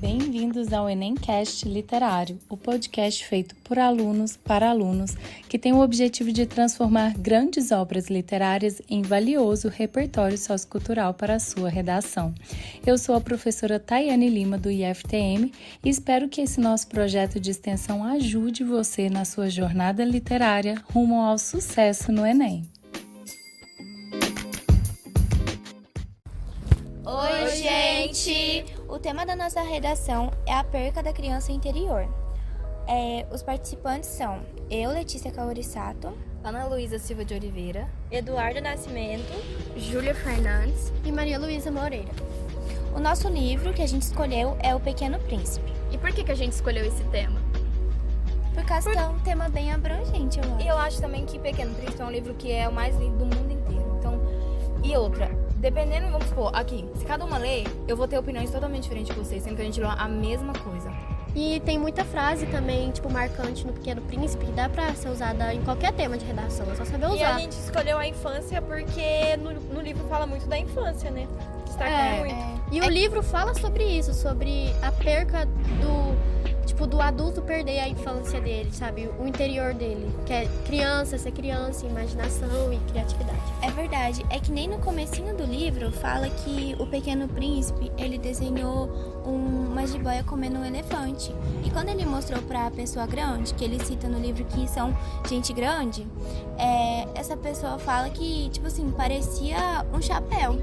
bem-vindos ao Enemcast Literário, o podcast feito por alunos para alunos que tem o objetivo de transformar grandes obras literárias em valioso repertório sociocultural para a sua redação. Eu sou a professora Tayane Lima do IFTM e espero que esse nosso projeto de extensão ajude você na sua jornada literária rumo ao sucesso no Enem. Oi, gente! O tema da nossa redação é a perca da criança interior. Os participantes são eu, Letícia Kaorisato, Ana Luísa Silva de Oliveira, Eduardo Nascimento, Júlia Fernandes e Maria Luísa Moreira. O nosso livro que a gente escolheu é O Pequeno Príncipe. E por que a gente escolheu esse tema? Por causa que é um tema bem abrangente, eu acho. E eu acho também que Pequeno Príncipe é um livro que é o mais lido do mundo inteiro. Então, e outra, dependendo, vamos supor, aqui, se cada uma ler, eu vou ter opiniões totalmente diferentes de vocês, sendo que a gente lê a mesma coisa. E tem muita frase também, tipo, marcante no Pequeno Príncipe, que dá pra ser usada em qualquer tema de redação, é só saber usar. E a gente escolheu a infância porque no livro fala muito da infância, né? Destaca muito. E o livro fala sobre isso, sobre a perca do adulto perder a infância dele, sabe? O interior dele, que é ser criança, imaginação e criatividade. É verdade, é que nem no comecinho do livro fala que o Pequeno Príncipe, ele desenhou uma jiboia comendo um elefante. E quando ele mostrou pra pessoa grande, que ele cita no livro que são gente grande, essa pessoa fala que, tipo assim, parecia um chapéu.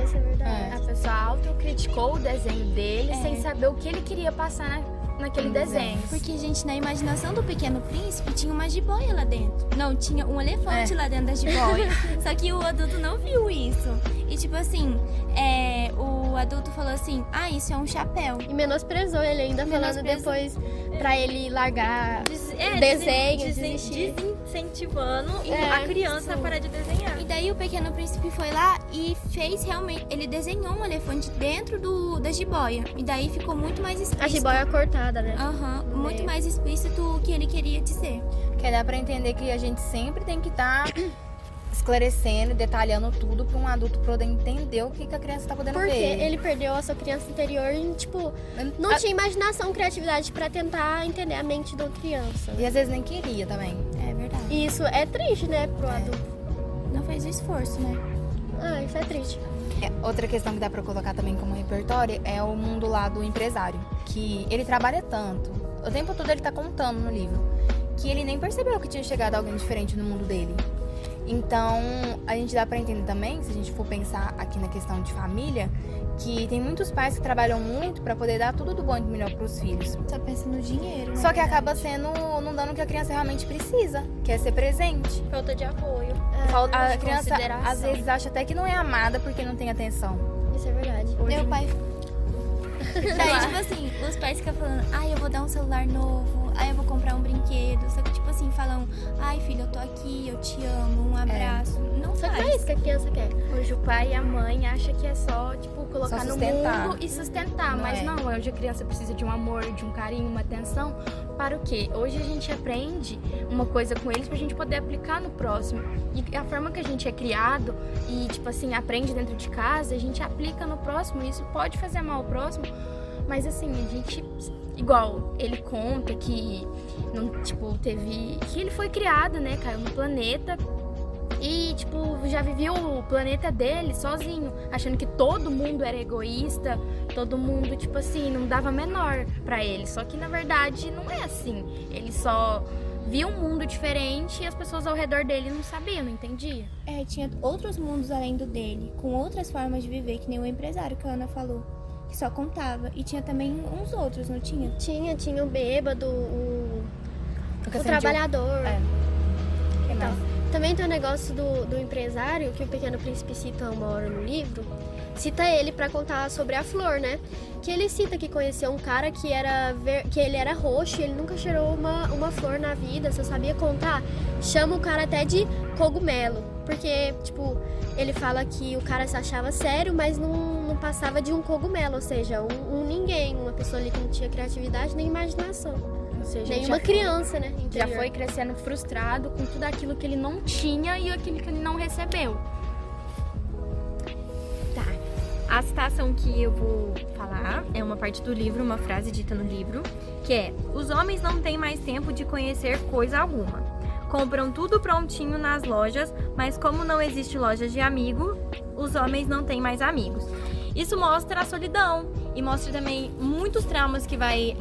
Isso é verdade. A pessoa autocriticou o desenho dele sem saber o que ele queria passar naquele desenho. Porque, gente, na imaginação do Pequeno Príncipe tinha uma jiboia lá dentro. Não, tinha um elefante lá dentro da jiboia. Só que o adulto não viu isso. E, tipo assim, o adulto falou assim, isso é um chapéu. E menosprezou ele ainda, falando depois pra ele largar o desenho, desistir. Desincentivando a criança a parar de desenhar. E daí o Pequeno Príncipe foi lá e fez realmente, ele desenhou um elefante dentro da jiboia. E daí ficou muito mais explícito. A jiboia cortada, né? Muito mais explícito o que ele queria dizer. Que dá pra entender que a gente sempre tem que estar esclarecendo, detalhando tudo pra um adulto poder entender o que a criança tá podendo ver. Porque ele perdeu a sua criança interior e, tipo, não tinha imaginação, criatividade pra tentar entender a mente da criança. E às vezes nem queria também. É verdade. E isso é triste, né, pro adulto. Não fez o esforço, né? Isso é triste. Outra questão que dá pra colocar também como repertório é o mundo lá do empresário. Que ele trabalha tanto, o tempo todo ele tá contando no livro, que ele nem percebeu que tinha chegado alguém diferente no mundo dele. Então, a gente dá pra entender também, se a gente for pensar aqui na questão de família, que tem muitos pais que trabalham muito pra poder dar tudo do bom e do melhor pros filhos. Só pensa no dinheiro. Só que acaba não dando o que a criança realmente precisa, que é ser presente. Falta de apoio. A criança, às vezes, acha até que não é amada porque não tem atenção. Isso é verdade. Meu pai... Daí, tipo assim, os pais ficam falando, eu vou dar um celular novo, eu vou comprar um brinquedo. Só que, tipo assim, falam, filho, eu tô aqui, eu te amo, um abraço. Não Só faz. que é isso que a criança quer. Hoje o pai e a mãe acham que é só, colocar no mundo e sustentar. Mas não, hoje a criança precisa de um amor, de um carinho, uma atenção. Para o quê? Hoje a gente aprende uma coisa com eles pra gente poder aplicar no próximo. E a forma que a gente é criado e, aprende dentro de casa, a gente aplica no próximo. E isso pode fazer mal ao próximo. Mas assim, a gente... Igual, ele conta que, que ele foi criado, né? Caiu no planeta e, já vivia o planeta dele sozinho, achando que todo mundo era egoísta, todo mundo, não dava menor pra ele. Só que, na verdade, não é assim. Ele só via um mundo diferente e as pessoas ao redor dele não sabiam, não entendiam. Tinha outros mundos além do dele, com outras formas de viver, que nem o empresário que a Ana falou. Que só contava. E tinha também uns outros, não tinha? Tinha o bêbado, o trabalhador. Então, também tem o negócio do empresário, que o Pequeno Príncipe cita uma hora no livro. Cita ele pra contar sobre a flor, né? Que ele cita que conheceu um cara que ele era roxo e ele nunca cheirou uma flor na vida, só sabia contar. Chama o cara até de cogumelo. Porque, ele fala que o cara se achava sério, mas não passava de um cogumelo, ou seja, um ninguém, uma pessoa ali que não tinha criatividade nem imaginação. Ou seja, nenhuma criança, né? Interior. Já foi crescendo frustrado com tudo aquilo que ele não tinha e aquilo que ele não recebeu. A citação que eu vou falar é uma parte do livro, uma frase dita no livro, que é: os homens não têm mais tempo de conhecer coisa alguma. Compram tudo prontinho nas lojas, mas como não existe loja de amigo, os homens não têm mais amigos. Isso mostra a solidão e mostra também muitos traumas que vai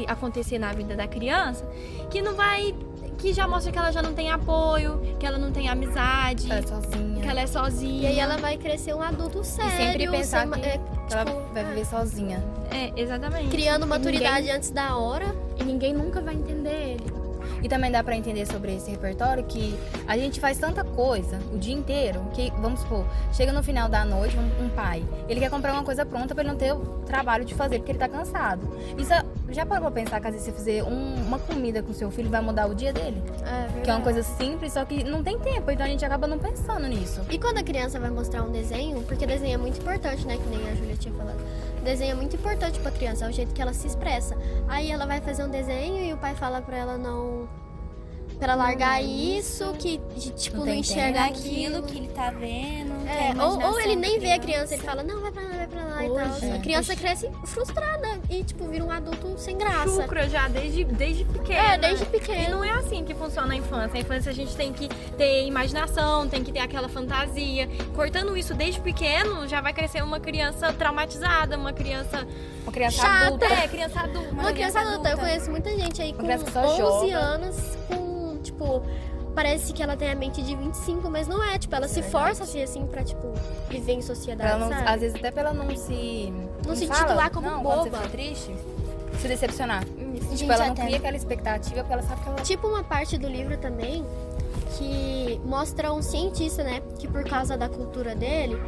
acontecer na vida da criança, que já mostra que ela já não tem apoio, que ela não tem amizade, que ela é sozinha. E aí ela vai crescer um adulto sério. E sempre pensar que ela tipo, vai viver sozinha. Exatamente. criando maturidade antes da hora. E ninguém nunca vai entender ele. E também dá pra entender sobre esse repertório que a gente faz tanta coisa o dia inteiro que, vamos supor, chega no final da noite, um pai, ele quer comprar uma coisa pronta pra ele não ter o trabalho de fazer porque ele tá cansado. Isso já parou pra pensar que às vezes você fazer uma comida com seu filho vai mudar o dia dele? Que é uma coisa simples, só que não tem tempo, então a gente acaba não pensando nisso. E quando a criança vai mostrar um desenho, porque desenho é muito importante, né? Que nem a Júlia tinha falado. Desenho é muito importante pra criança, é o jeito que ela se expressa. Aí ela vai fazer um desenho e o pai fala pra ela não... Pra ela largar isso, que tipo, não enxergar aquilo. que ele tá vendo. Ou ele nem vê a criança, ele fala, não, vai pra lá e tal. A criança cresce frustrada e, tipo, vira um adulto sem graça. Chucra já desde pequena. Desde pequeno. E não é assim que funciona a infância. A infância a gente tem que ter imaginação, tem que ter aquela fantasia. Cortando isso desde pequeno, já vai crescer uma criança traumatizada, uma criança chata. Adulta. Criança adulta. Uma criança adulta. Eu conheço muita gente aí com criança que só 11 joga. anos, tipo, parece que ela tem a mente de 25, mas não é. Tipo, ela se força assim pra, tipo, viver em sociedade, Ela não, sabe? às vezes até pra ela não se... Não se fala? titular como não, boba. Quando você for triste, se decepcionar. Gente, Tipo, ela não até- cria aquela expectativa porque ela sabe que ela... Tipo uma parte do livro também que mostra um cientista, né? Que por causa da cultura dele,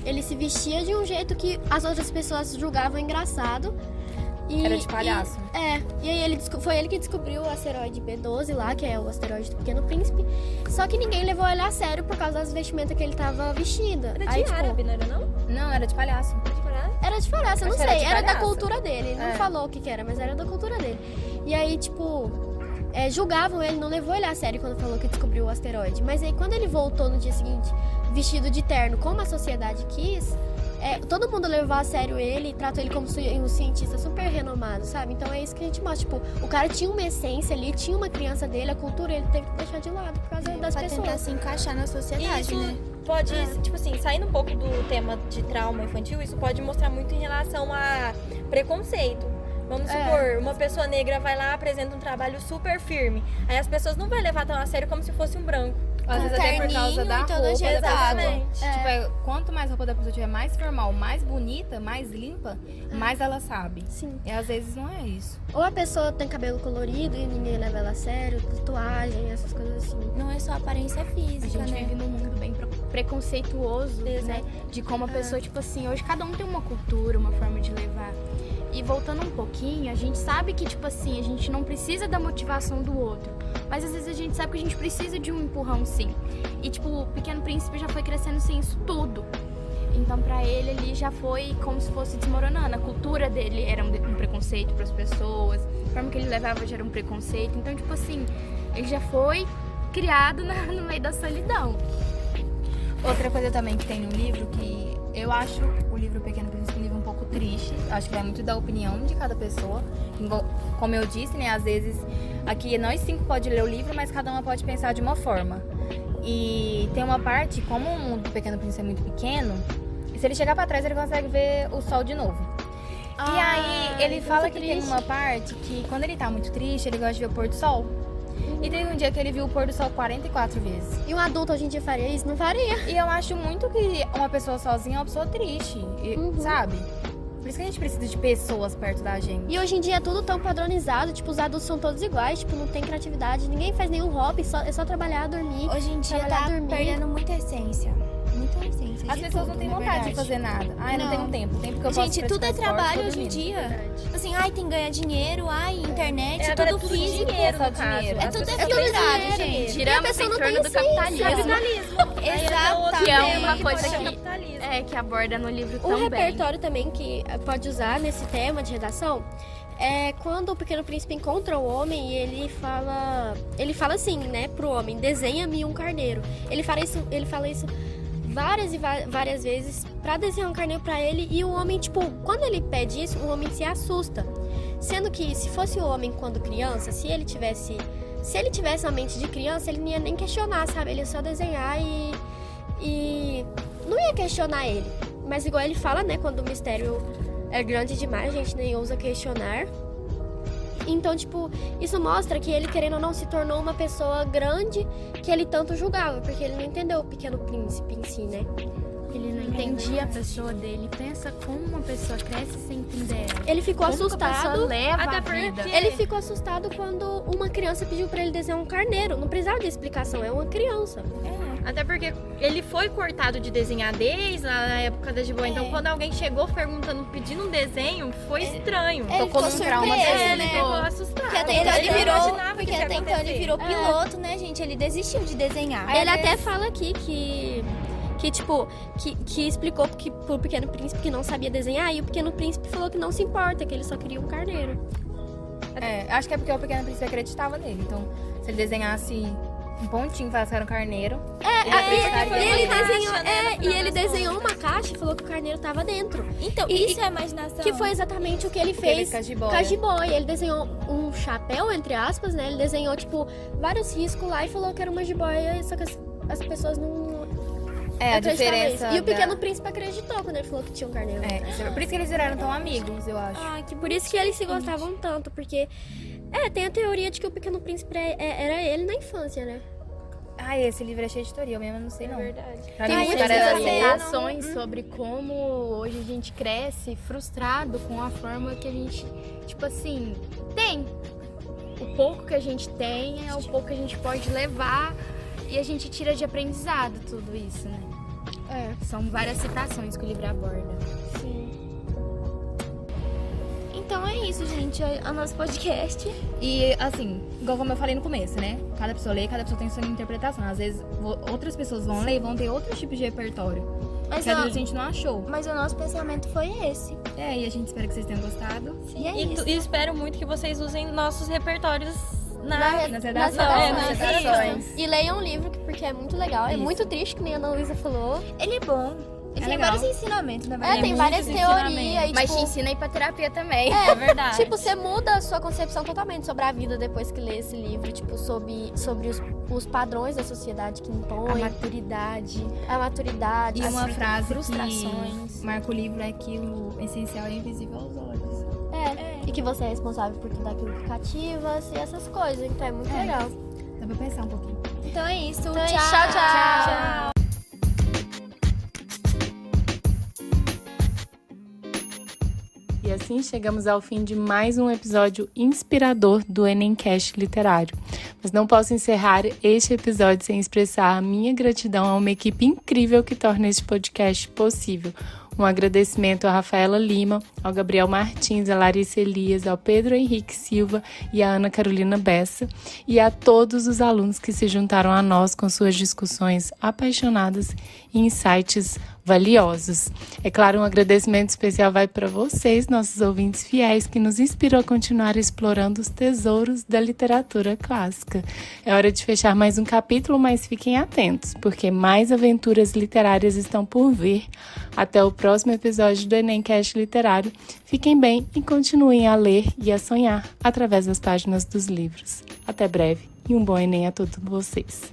ele se vestia de um jeito que as outras pessoas julgavam engraçado. Era de palhaço. E aí foi ele que descobriu o asteroide B12 lá, que é o asteroide do Pequeno Príncipe. Só que ninguém levou ele a sério por causa das vestimentas que ele tava vestida. Era Aí, de árabe, não era não? Não, era de palhaço. Era de palhaço, eu não Acho que era sei. de Era da palhaço. cultura dele. Ele não falou o que era, mas era da cultura dele. E aí, tipo, julgavam ele, não levou ele a sério quando falou que descobriu o asteroide. Mas aí, quando ele voltou no dia seguinte, vestido de terno, como a sociedade quis, todo mundo levou a sério ele e tratou ele como um cientista super renomado, sabe? Então é isso que a gente mostra. Tipo, o cara tinha uma essência ali, tinha uma criança dele, a cultura ele teve que deixar de lado por causa das Pra pessoas. tentar se encaixar na sociedade, Isso né? pode, tipo assim, saindo um pouco do tema de trauma infantil, isso pode mostrar muito em relação a preconceito. Vamos supor, uma pessoa negra vai lá, apresenta um trabalho super firme. Aí as pessoas não vão levar tão a sério como se fosse um branco. Às vezes até por causa terninho da e roupa todo da pessoa. ajeitado. Tipo, quanto mais a roupa da pessoa tiver mais formal, mais bonita, mais limpa, mais ela sabe. Sim. E às vezes não é isso. Ou a pessoa tem cabelo colorido e ninguém leva ela a sério, tatuagem, essas coisas assim. Não é só aparência A física, gente né? vive num mundo bem preconceituoso, né? De como a pessoa, tipo assim, hoje cada um tem uma cultura, uma forma de levar. E voltando um pouquinho, a gente sabe que, tipo assim, a gente não precisa da motivação do outro. Mas às vezes a gente sabe que a gente precisa de um empurrão, sim. E, tipo, o Pequeno Príncipe já foi crescendo sem isso tudo. Então, pra ele, ali já foi como se fosse desmoronando. A cultura dele era um preconceito pras pessoas. A forma que ele levava já era um preconceito. Então, tipo assim, ele já foi criado no meio da solidão. Outra coisa também que tem no livro, que eu acho o livro Pequeno Príncipe um livro um pouco triste. Acho que vai muito da opinião de cada pessoa. Como eu disse, né, às vezes aqui nós 5 pode ler o livro, mas cada uma pode pensar de uma forma. E tem uma parte, como o mundo do Pequeno Príncipe é muito pequeno, se ele chegar pra trás ele consegue ver o sol de novo. E aí ele fala que tem uma parte que quando ele tá muito triste, ele gosta de ver o pôr do sol. E teve um dia que ele viu o pôr do sol 44 vezes. E um adulto hoje em dia faria isso? Não faria. E eu acho muito que uma pessoa sozinha é uma pessoa triste, sabe? Por isso que a gente precisa de pessoas perto da gente. E hoje em dia é tudo tão padronizado, tipo, os adultos são todos iguais, tipo, não tem criatividade, ninguém faz nenhum hobby, é só trabalhar, dormir. Hoje em dia trabalhar, tá dormir. perdendo muita essência. Muita essência. As de pessoas tudo, não têm na vontade de verdade. fazer nada. Ai, não Não. tenho tempo. O tempo que eu posso Gente, tudo é praticar esporte, trabalho tô hoje em dormindo. dia. Assim, ai, tem que ganhar dinheiro, ai, internet, Agora tudo é físico. dinheiro, só no caso. dinheiro. É As tudo pessoas efetividade, pensam gente. dinheiro. Giramos em torno do capitalismo. Exatamente. Que é uma coisa Pode ser que, capitalismo. que aborda no livro Um também. repertório também que pode usar nesse tema de redação é quando o Pequeno Príncipe encontra o homem e ele fala assim, né, pro homem, desenha-me um carneiro. Ele fala isso várias e várias vezes pra desenhar um carneiro pra ele, e o homem, tipo, quando ele pede isso, o homem se assusta. Sendo que se fosse o homem quando criança, se ele tivesse a mente de criança, ele não ia nem questionar, sabe? Ele ia só desenhar e não ia questionar ele. Mas igual ele fala, né, quando o mistério é grande demais, a gente nem ousa questionar. Então, tipo, isso mostra que ele, querendo ou não, se tornou uma pessoa grande que ele tanto julgava, porque ele não entendeu o Pequeno Príncipe em si, né? Ele não entendia a pessoa dele. Pensa como uma pessoa cresce sem entender ela. Ele ficou Como que a assustado. pessoa leva Até a porque vida. Ele ficou assustado quando uma criança pediu pra ele desenhar um carneiro. Não precisava de explicação, é uma criança. Até porque ele foi cortado de desenhar desde a época da jiboia. Então, quando alguém chegou perguntando, pedindo um desenho, foi estranho. Ele Tocou ficou num trauma surpreso, dele, né? Ficou assustado. Porque até então ele não virou, imaginava que porque isso ia até então ele acontecer. virou piloto, né, gente? Ele desistiu de desenhar. Ele até fala aqui que explicou pro Pequeno Príncipe que não sabia desenhar, e o Pequeno Príncipe falou que não se importa, que ele só queria um carneiro. Acho que é porque o Pequeno Príncipe acreditava nele. Então, se ele desenhasse um pontinho e falasse que era um carneiro, ele acreditaria. E ele desenhou uma caixa e falou que o carneiro tava dentro. Então, E- isso é imaginação. Que foi exatamente o que ele Fez fez com a jiboia. com a jiboia. Ele desenhou um chapéu, entre aspas, né? Ele desenhou, tipo, vários riscos lá e falou que era uma jiboia, só que as pessoas não A acreditavam diferença. nisso. E o Pequeno Príncipe acreditou quando ele falou que tinha um carneiro. Por isso que eles viraram tão amigos, eu acho. Por isso que eles se gostavam tanto, porque... tem a teoria de que o Pequeno Príncipe era ele na infância, né? Esse livro é cheio de teoria, eu mesmo não sei não. Verdade. Pra Tem mim, muitas história era citações sobre como hoje a gente cresce frustrado com a forma que a gente, tipo assim, tem. O pouco que a gente tem é o pouco que a gente pode levar e a gente tira de aprendizado tudo isso, né? São várias citações que o livro aborda. Sim. Então é isso, gente. É o nosso podcast. E assim, igual como eu falei no começo, né? Cada pessoa lê, cada pessoa tem sua interpretação. Às vezes outras pessoas vão ler e vão ter outros tipos de repertório. Mas, Que às vezes a gente não achou. mas o nosso pensamento foi esse. E a gente espera que vocês tenham gostado. E é isso. E espero muito que vocês usem nossos repertórios Nas redações. nas redações. E leiam o livro, porque é muito legal. É Isso. muito triste, que nem a Ana Luísa falou. Ele é bom. Ele É tem legal. vários ensinamentos, na verdade. Tem várias teorias. E, Mas te tipo, ensina a ir pra terapia também. É verdade. tipo, você muda a sua concepção totalmente sobre a vida depois que lê esse livro. Tipo, sobre os padrões da sociedade que A impõe, maturidade. a maturidade, E as uma frase frustrações. que marca o livro é que o essencial é invisível aos olhos. E que você é responsável por tudo aquilo que cativa e essas coisas. Então é muito legal. Dá pra pensar um pouquinho. Então é isso. Então, tchau. tchau. E assim chegamos ao fim de mais um episódio inspirador do Enemcast Literário. Mas não posso encerrar este episódio sem expressar a minha gratidão a uma equipe incrível que torna este podcast possível. Um agradecimento a Rafaela Lima, ao Gabriel Martins, a Larissa Elias, ao Pedro Henrique Silva e à Ana Carolina Bessa, e a todos os alunos que se juntaram a nós com suas discussões apaixonadas e insights valiosos. É claro, um agradecimento especial vai para vocês, nossos ouvintes fiéis, que nos inspirou a continuar explorando os tesouros da literatura clássica. É hora de fechar mais um capítulo, mas fiquem atentos, porque mais aventuras literárias estão por vir. Até o próximo episódio do Enemcast Literário. Fiquem bem e continuem a ler e a sonhar através das páginas dos livros. Até breve e um bom Enem a todos vocês.